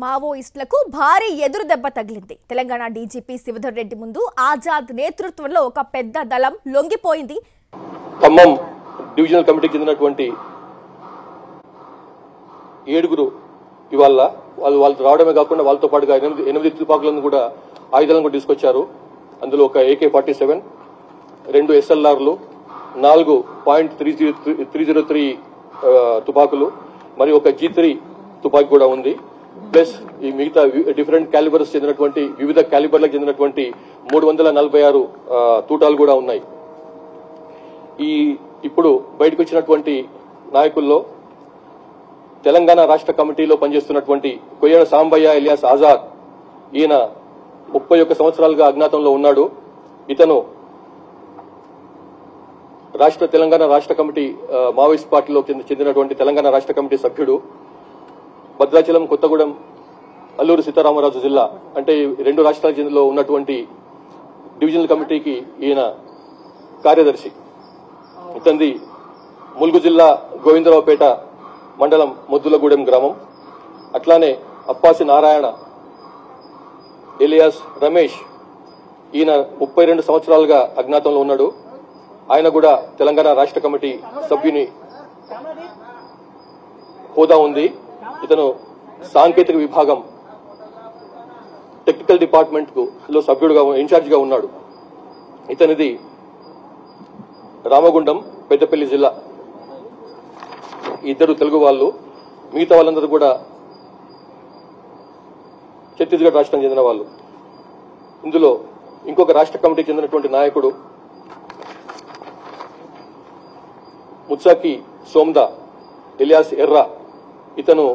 మావోయిస్టులకు భారీ ఎదురు దెబ్బ తగిలింది. తెలంగాణ డీజీపీ శివధర్ రెడ్డి ముందు ఆజాద్ నేతృత్వంలో ఒక పెద్ద దళం లొంగిపోయింది. ఖమ్మం డివిజనల్ కమిటీకి చెందినటువంటి 7 ఇవాళ వాళ్ళు రావడమే కాకుండా వాళ్ళతో పాటుగా 8 తుపాకులను కూడా ఆయుధాలను కూడా తీసుకొచ్చారు. అందులో ఒక AK-47, 2 SLRలు, 4.303 తుపాకులు మరియు ఒక G3 తుపాకి కూడా ఉంది. ప్లస్ ఈ మిగతా డిఫరెంట్ క్యాలిబర్స్ చెందినటువంటి వివిధ క్యాలిబర్లకు చెందినటువంటి 346 తూటాలు కూడా ఉన్నాయి. ఇప్పుడు బయటకు వచ్చినటువంటి నాయకుల్లో తెలంగాణ రాష్ట్ర కమిటీలో పనిచేస్తున్నటువంటి కొయ్యడ సాంబయ్య ఎలియాస్ ఆజాద్, ఈయన 31 సంవత్సరాలుగా అజ్ఞాతంలో ఉన్నాడు. ఇతను తెలంగాణ రాష్ట్ర కమిటీ మావోయిస్ట్ పార్టీలో చెందినటువంటి తెలంగాణ రాష్ట్ర కమిటీ సభ్యుడు. భద్రాచలం, కొత్తగూడెం, అల్లూరు సీతారామరాజు జిల్లా అంటే 2 రాష్ట్రాల జిల్లాలో ఉన్నటువంటి డివిజనల్ కమిటీకి ఈయన కార్యదర్శి. ఇతంది ములుగు జిల్లా గోవిందరావుపేట మండలం మొద్దులగూడెం గ్రామం. అట్లానే అప్పాసి నారాయణ ఎలియాస్ రమేష్, ఈయన 32 సంవత్సరాలుగా అజ్ఞాతంలో ఉన్నాడు. ఆయన కూడా తెలంగాణ రాష్ట్ర కమిటీ సభ్యుని హోదా ఉంది. ఇతను సాంకేతిక విభాగం టెక్నికల్ డిపార్ట్మెంట్ లో సభ్యుడుగా ఇన్ఛార్జిగా ఉన్నాడు. ఇతనిది రామగుండం, పెద్దపల్లి జిల్లా. ఇద్దరు తెలుగు వాళ్ళు, మిగతా వాళ్ళందరూ కూడా ఛత్తీస్గఢ్ రాష్ట్రానికి చెందిన వాళ్ళు. ఇందులో ఇంకొక రాష్ట్ర కమిటీకి చెందినటువంటి నాయకుడు ముత్సాకి సోమ్దా ఎలియాస్ ఎర్రా. ఇతను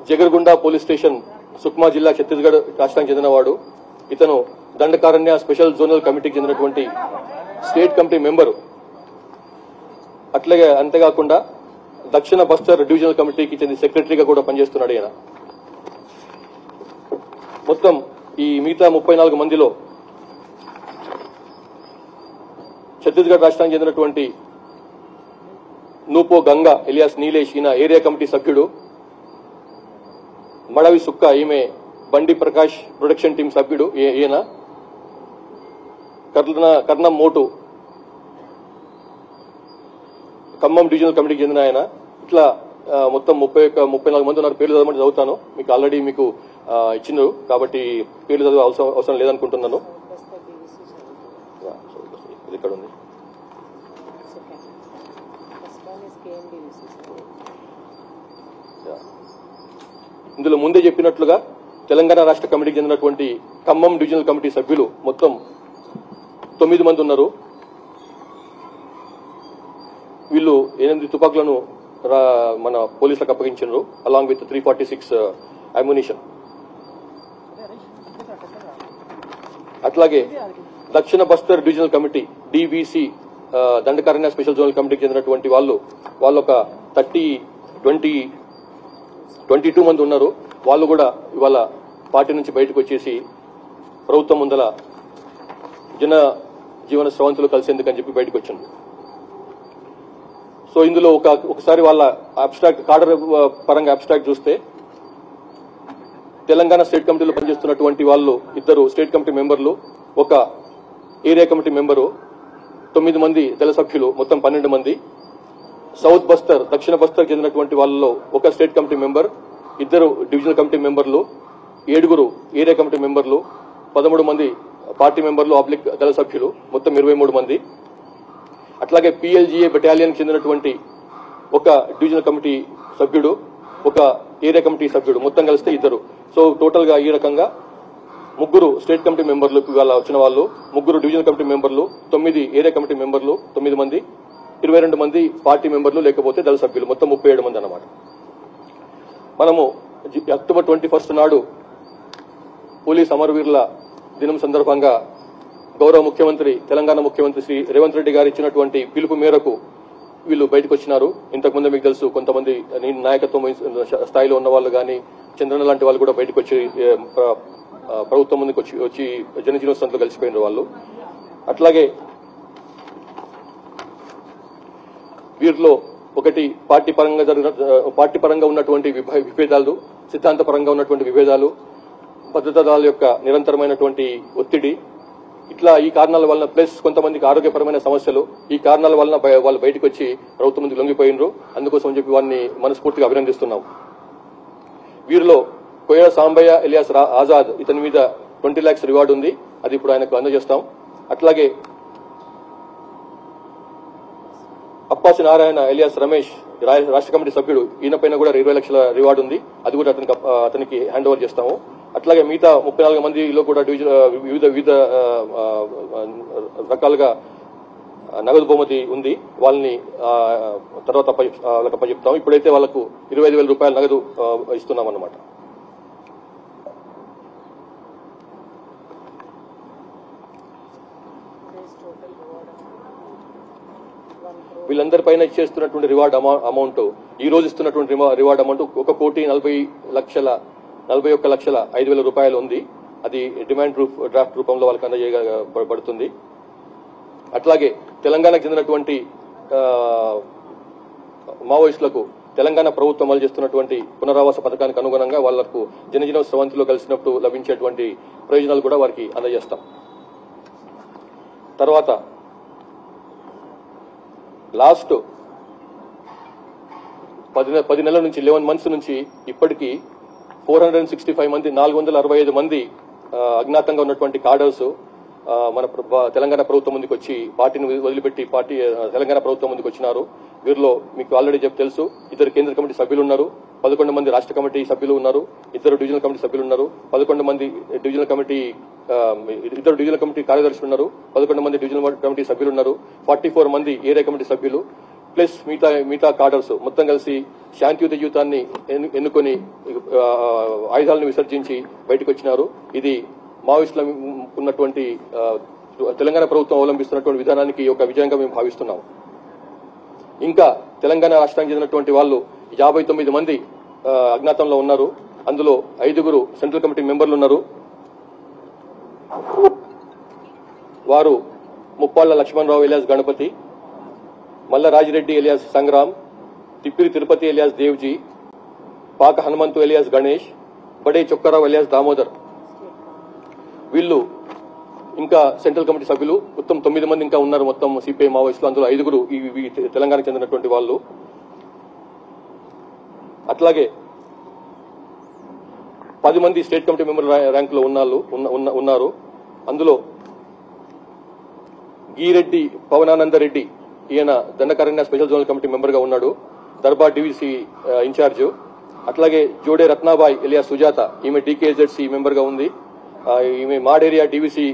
జగర్గుండా పోలీస్ స్టేషన్, సుక్మా జిల్లా, ఛత్తీస్గఢ్ రాష్ట్రానికి చెందినవాడు. ఇతను దండకారణ్య స్పెషల్ జోనల్ కమిటీకి చెందినటువంటి స్టేట్ కమిటీ మెంబరు. అట్లాగే అంతేకాకుండా దక్షిణ బస్తర్ డివిజనల్ కమిటీకి చెందిన సెక్రటరీగా కూడా పనిచేస్తున్నాడు ఈయన. మొత్తం ఈ మిగతా 34 మందిలో ఛత్తీస్గఢ్ రాష్ట్రానికి చెందినటువంటి నూపో గంగా ఎలియాస్ నీలేష్, ఈయన ఏరియా కమిటీ సభ్యుడు. మడవి సుక్క, ఈమె బండి ప్రకాష్ ప్రొడక్షన్ టీం సభ్యుడు. ఈయన కర్ణం మోటు ఖమ్మం డివిజనల్ కమిటీకి చెందిన ఆయన. ఇట్లా మొత్తం 34 మంది ఉన్నారు. పేర్లు చదవమంటే చదువుతాను, మీకు ఆల్రెడీ మీకు ఇచ్చినారు కాబట్టి పేర్లు చదివే అవసరం లేదనుకుంటున్నాను. ఇక్కడ ఉంది. ఇందులో ముందే చెప్పినట్లుగా తెలంగాణ రాష్ట్ర కమిటీకి చెందినటువంటి ఖమ్మం డివిజనల్ కమిటీ సభ్యులు మొత్తం 9 మంది ఉన్నారు. వీళ్ళు 8 తుపాకులను మన పోలీసులకు అప్పగించారు, అలాంగ్ విత్ 346 అమ్యునిషన్. అట్లాగే దక్షిణ Bastar divisional committee DBC Dandakaranya special zonal కమిటీకి చెందినటువంటి వాళ్ళు ఒక 22 మంది ఉన్నారు. వాళ్ళు కూడా ఇవాళ పార్టీ నుంచి బయటకు వచ్చేసి ప్రభుత్వం ముందల జన జీవన స్రవంతులు కలిసేందుకని చెప్పి బయటకు వచ్చింది. సో ఇందులో ఒకసారి వాళ్ళ అబ్స్ట్రాక్ట్ కాడర్ పరంగా అబ్స్ట్రాక్ట్ చూస్తే తెలంగాణ స్టేట్ కమిటీలో పనిచేస్తున్నటువంటి వాళ్ళు 2 స్టేట్ కమిటీ మెంబర్లు, ఒక ఏరియా కమిటీ మెంబరు, 9 మంది దళ సభ్యులు, మొత్తం 12 మంది. సౌత్ బస్తర్, దక్షిణ బస్తర్ చెందినటువంటి వాళ్ళలో ఒక state committee member, 2 divisional committee మెంబర్లు, 7 ఏరియా కమిటీ మెంబర్లు, 13 మంది పార్టీ మెంబర్లు ఆబ్లిక్ దళ సభ్యులు, మొత్తం 23 మంది. అట్లాగే PLGA బెటాలియన్ చెందినటువంటి ఒక డివిజనల్ కమిటీ సభ్యుడు, ఒక ఏరియా కమిటీ సభ్యుడు, మొత్తం కలిస్తే 2. సో టోటల్ గా ఈ రకంగా 3 స్టేట్ కమిటీ మెంబర్లు ఇవాళ వచ్చిన వాళ్ళు, 3 డివిజనల్ కమిటీ మెంబర్లు, 9 ఏరియా కమిటీ మెంబర్లు, 9 మంది, 22 మంది పార్టీ మెంబర్లు లేకపోతే దళ సభ్యులు, మొత్తం 37 మంది అన్నమాట. మనము అక్టోబర్ 21 నాడు పోలీస్ అమరవీరుల దినం సందర్భంగా గౌరవ ముఖ్యమంత్రి, తెలంగాణ ముఖ్యమంత్రి శ్రీ రేవంత్ రెడ్డి గారు ఇచ్చినటువంటి పిలుపు మేరకు వీళ్ళు బయటకు వచ్చినారు. ఇంతకుముందు మీకు తెలుసు, కొంతమంది నాయకత్వం స్థాయిలో ఉన్న వాళ్ళు కానీ, చంద్రన్న లాంటి వాళ్ళు కూడా బయటకు వచ్చి ప్రభుత్వం ముందుకు వచ్చి జనజీవన స్రవంతిలో కలిసిపోయినారు వాళ్ళు. అట్లాగే వీరిలో ఒకటి పార్టీ పరంగా ఉన్నటువంటి విభేదాలు, సిద్ధాంతపరంగా ఉన్నటువంటి విభేదాలు, భద్రతా దళాల యొక్క నిరంతరమైనటువంటి ఒత్తిడి, ఇట్లా ఈ కారణాల వలన ప్లస్ కొంతమందికి ఆరోగ్యపరమైన సమస్యలు, ఈ కారణాల వలన వాళ్ళు బయటకు వచ్చి ప్రభుత్వం ముందుకు లొంగిపోయినరు. అందుకోసం చెప్పి వారిని మనస్ఫూర్తిగా అభినందిస్తున్నాం. వీరిలో కోయల సాంబయ్య ఎలియాస్ ఆజాద్, ఇతని మీద 20 lakhs రివార్డు ఉంది. అది ఇప్పుడు ఆయనకు అందజేస్తాం. అట్లాగే అప్పాసి నారాయణ ఎలియాస్ రమేష్, రాష్ట్ర కమిటీ సభ్యుడు, ఈయన పైన కూడా 20 లక్షల రివార్డు ఉంది. అది కూడా అతనికి హ్యాండ్ ఓవర్ చేస్తాము. అట్లాగే మిగతా 34 మందిలో కూడా వివిధ రకాలుగా నగదు బహుమతి ఉంది. వాళ్ళని తర్వాత అప్పచెప్తాం. ఇప్పుడైతే వాళ్లకు 25,000 రూపాయల నగదు ఇస్తున్నాం అన్నమాట. వీళ్ళందరిపైన ఇచ్చేస్తున్నటువంటి రివార్డ్ అమౌంట్, ఈ రోజు ఇస్తున్నటువంటి రివార్డ్ అమౌంట్ 1,41,05,000 రూపాయలు ఉంది. అది డిమాండ్ డ్రాఫ్ట్ రూపంలో వాళ్ళకి అందజేయబడుతుంది. అట్లాగే తెలంగాణకు చెందినటువంటి మావోయిస్టులకు తెలంగాణ ప్రభుత్వం అమలు చేస్తున్నటువంటి పునరావాస పథకానికి అనుగుణంగా వాళ్లకు జనజీవన స్రవంతిలో కలిసినప్పుడు లభించేటువంటి ప్రయోజనాలు కూడా వారికి అందజేస్తాం. తర్వాత లాస్ట్ 10 నెలల నుంచి 11 months నుంచి ఇప్పటికీ 465 మంది 465 మంది అజ్ఞాతంగా ఉన్నటువంటి కాడర్స్ మన తెలంగాణ ప్రభుత్వం ముందుకు వచ్చి పార్టీని వదిలిపెట్టి తెలంగాణ ప్రభుత్వం ముందుకు వచ్చినారు. వీరిలో మీకు ఆల్రెడీ తెలుసు, 2 కేంద్ర కమిటీ సభ్యులు ఉన్నారు, 11 మంది రాష్ట్ర కమిటీ సభ్యులు ఉన్నారు, 2 డివిజనల్ కమిటీ సభ్యులు ఉన్నారు, 11 మంది డివిజనల్ కమిటీ 2 డివిజనల్ కమిటీ కార్యదర్శులు ఉన్నారు, 11 మంది డివిజనల్ కమిటీ సభ్యులు ఉన్నారు, 44 మంది ఏరియా కమిటీ సభ్యులు ప్లస్ మిగతా కార్డర్స్ మొత్తం కలిసి శాంతియుత జీవితాన్ని ఎన్నుకొని ఆయుధాలను విసర్జించి బయటకు వచ్చినారు. ఇది మావోయిస్టుల ఉన్నటువంటి తెలంగాణ ప్రభుత్వం అవలంబిస్తున్నటువంటి విధానానికి ఒక విజయంగా మేము భావిస్తున్నాం. ఇంకా తెలంగాణ రాష్ట్రానికి చెందినటువంటి వాళ్ళు 59 మంది అజ్ఞాతంలో ఉన్నారు. అందులో 5 సెంట్రల్ కమిటీ మెంబర్లు ఉన్నారు. వారు ముప్పాళ్ల లక్ష్మణరావు ఎలియాస్ గణపతి, మల్ల రాజిరెడ్డి ఎలియాస్ సంగ్రామ్, తిప్పిరి తిరుపతి ఎలియాస్ దేవ్జీ, పాక హనుమంతు ఎలియాస్ గణేష్, బడే చొక్కరావు ఎలియాస్ దామోదర్. వీళ్ళు ఇంకా సెంట్రల్ కమిటీ సభ్యులు మొత్తం 9 మంది ఇంకా ఉన్నారు. మొత్తం సిపిఐ మావోయిస్టులు, అందులో 5 తెలంగాణకు చెందినటువంటి వాళ్ళు. అట్లాగే 10 మంది స్టేట్ కమిటీ మెంబర్ ర్యాంకులో ఉన్నారు. అందులో గీరెడ్డి పవనానందరెడ్డి, ఈయన Dandakaranya special zonal committee member గా ఉన్నాడు, దర్బార్ డివిసి ఇన్ఛార్జ్. అట్లాగే జోడే రత్నాబాయ్ ఎలియాస్ సుజాత, ఈమె డీకేజెడ్సీ మెంబర్ గా ఉంది. ఈమె Maderia DVC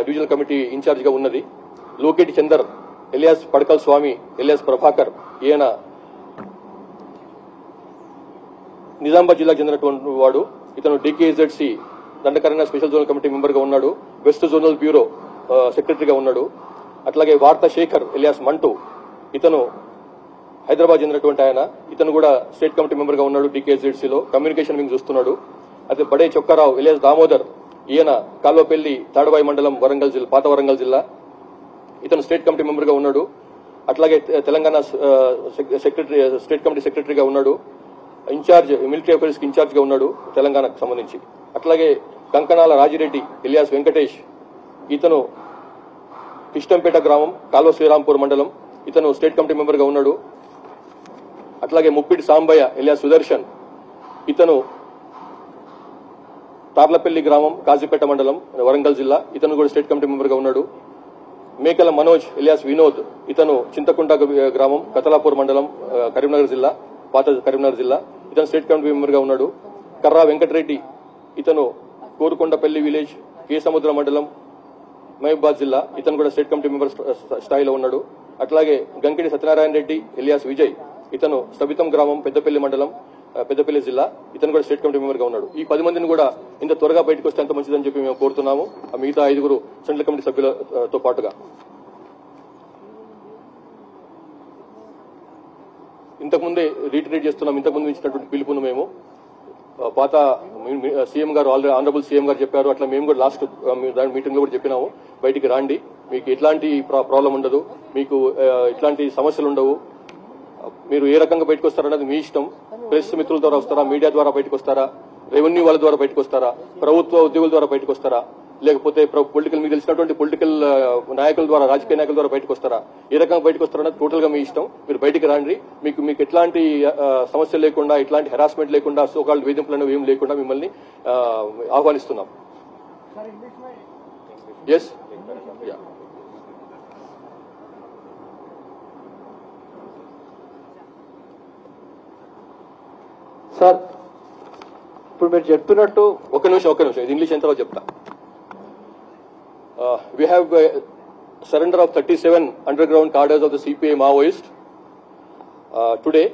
divisional committee incharge గా ఉన్నది. లోకేటి చందర్ ఎలియాస్ పడకల్ స్వామి ఎలియాస్ ప్రభాకర్, ఈయన నిజామాబాద్ జిల్లాకు చెందినటువంటి వాడు. ఇతను DKZC Dandakaranya special zonal committee member గా ఉన్నాడు, వెస్ట్ జోనల్ బ్యూరో సెక్రటరీగా ఉన్నాడు. అట్లాగే వార్తా శేఖర్ ఎలియాస్ మంటూ, ఇతను హైదరాబాద్ చెందినటువంటి ఆయన, ఇతను కూడా స్టేట్ కమిటీ మెంబర్ గా ఉన్నాడు, డీకేజెడ్సీలో కమ్యూనికేషన్ వింగ్ చూస్తున్నాడు. అయితే బడే చొక్కారావు ఎలియాస్ దామోదర్, ఈయన కాల్వపల్లి తాడబాయి మండలం వరంగల్ జిల్లా, పాత వరంగల్ జిల్లా, ఇతను స్టేట్ కమిటీ మెంబర్ గా ఉన్నాడు. అట్లాగే తెలంగాణ సెక్రటరీ స్టేట్ కమిటీ సెక్రటరీగా ఉన్నాడు, ఇన్ఛార్జ్ మిలిటరీ అఫైర్స్ కి ఇన్ఛార్జ్ గా ఉన్నాడు తెలంగాణకు సంబంధించి. అట్లాగే కంకణాల రాజిరెడ్డి ఎలియాస్ వెంకటేష్, ఇతను కిష్టంపేట గ్రామం కాల్వ శ్రీరాంపూర్ మండలం, ఇతను స్టేట్ కమిటీ మెంబర్ గా ఉన్నాడు. అట్లాగే ముప్పిడి సాంబయ్య ఎలియాస్ సుదర్శన్, ఇతను తార్లపల్లి గ్రామం కాజీపేట మండలం వరంగల్ జిల్లా, ఇతను కూడా స్టేట్ కమిటీ మెంబర్ గా ఉన్నాడు. మేకల మనోజ్ ఎలియాస్ వినోద్, ఇతను చింతకుంట గ్రామం కతలాపూర్ మండలం కరీంనగర్ జిల్లా, పాత కరీంనగర్ జిల్లా, ఇతను స్టేట్ కమిటీ మెంబర్ గా ఉన్నాడు. కర్రా వెంకటరెడ్డి, ఇతను కోరుకొండపల్లి విలేజ్ కేసముద్ర మండలం మహబూబాద్ జిల్లా, ఇతను కూడా స్టేట్ కమిటీ మెంబర్ స్థాయిలో ఉన్నాడు. అట్లాగే గంకిడి సత్యనారాయణ రెడ్డి ఎలియాస్ విజయ్, ఇతను స్థబితం గ్రామం పెద్దపల్లి మండలం పెద్దపల్లి జిల్లా, ఇతను కూడా స్టేట్ కమిటీ మెంబర్ గా ఉన్నాడు. ఈ 10 మందిని కూడా ఇంత త్వరగా బయటకు వస్తే అంత మంచిదని చెప్పి మేము కోరుతున్నాము. మిగతా 5 సెంట్రల్ కమిటీ సభ్యులతో పాటుగా ఇంతకుముందే రీట్రీట్ చేస్తున్నాం. ఇంతకుముందు ఇచ్చినటువంటి పిలుపును మేము పాత సీఎం గారు ఆనరబుల్ సీఎం గారు చెప్పారు, అట్లా మేము కూడా లాస్ట్ మీటింగ్ లో కూడా చెప్పినాము, బయటికి రాండి, మీకు ఎట్లాంటి ప్రాబ్లం ఉండదు, మీకు ఎట్లాంటి సమస్యలు ఉండవు, మీరు ఏ రకంగా బయటకు వస్తారన్నది మీ ఇష్టం. ప్రెస్ మిత్రుల ద్వారా వస్తారా, మీడియా ద్వారా బయటకు వస్తారా, రెవెన్యూ వాళ్ళ ద్వారా బయటకు వస్తారా, ప్రభుత్వ ఉద్యోగుల ద్వారా బయటకు వస్తారా, లేకపోతే పొలిటికల్ మీకు తెలిసినటువంటి పొలిటికల్ నాయకుల ద్వారా, రాజకీయ నాయకుల ద్వారా బయటకు వస్తారా, ఏ రకంగా బయటకు వస్తారన్నది టోటల్ గా మీ ఇష్టం. మీరు బయటికి రాండి. మీకు ఎట్లాంటి సమస్య లేకుండా, ఎట్లాంటి హెరాస్మెంట్ లేకుండా, సోకాల్డ్ వేధింపులను ఏం లేకుండా మిమ్మల్ని ఆహ్వానిస్తున్నాం. ఎస్ సార్, ఇప్పుడు మీరు చెప్తున్నట్టు ఒక నిమిషం ఇది ఇంగ్లీష్ ఎంతలో చెప్తా. We have surrender of 37 underground cadres of the CPI Maoist today,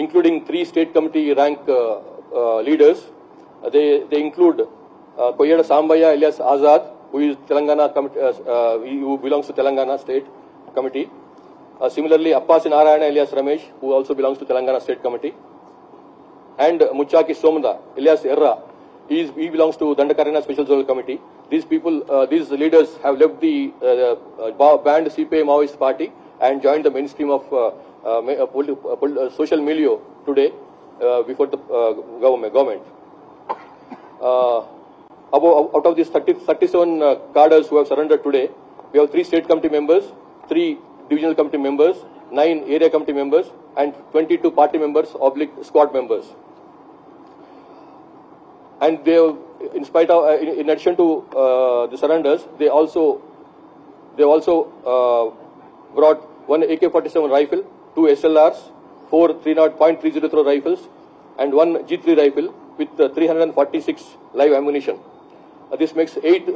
including 3 state committee rank leaders. They include Koyada Sambaya alias Azad, who is Telangana who belongs to Telangana State Committee. Similarly, Appasi Narayana alias Ramesh, who also belongs to Telangana State Committee. And Muchaki Somda alias Erra, he belongs to Dandakarana Special Zonal Committee. These people, these leaders have left the banned CPI Maoist party and joined the mainstream of social milieu today before the government. Out of these 37 cadres who have surrendered today, we have 3 state committee members, 3 divisional committee members, 9 area committee members, and 22 party members / squad members. And they, in spite of, in addition to the surrenders, they also brought 1 AK-47 rifle, 2 SLRs, 4 .303 rifles, and 1 G3 rifle with 346 live ammunition. This makes 8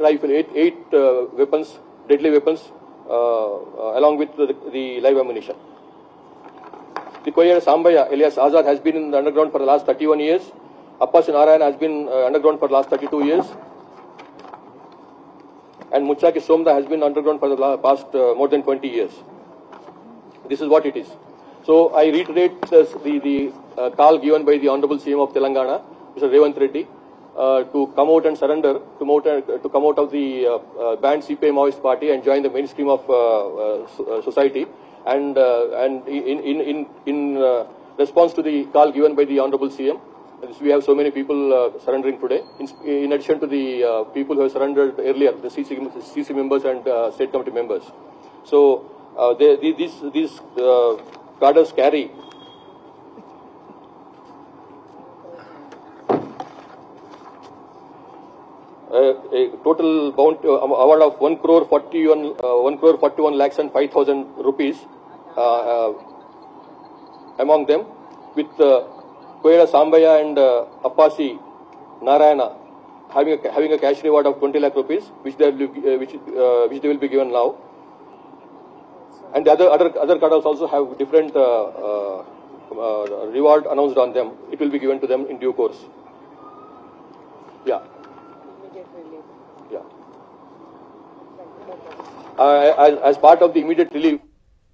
weapons, deadly weapons, along with the live ammunition. The Koyada Sambaya alias Azad has been in the underground for the last 31 years. Appasi Narayana has been underground for the last 32 years. And Muchaki Somda has been underground for the past more than 20 years. This is what it is. So I reiterate the call given by the Honorable CM of Telangana, Mr. Revanth Reddy, to come out and surrender, to come out of the banned CPI Maoist party and join the mainstream of society. And in response to the call given by the Honorable CM, we have so many people surrendering today. In addition to the people who have surrendered earlier, the CC members and state committee members. So these cadres carry a total award of 1,41 lakhs and 5,000 rupees among them, with Koyada Sambaya and Appasi Narayana having a cash reward of 20 lakh rupees, which they will be given now. And the other cadres also have different reward announced on them. It will be given to them in due course. Yeah. Yeah. As part of the immediate relief,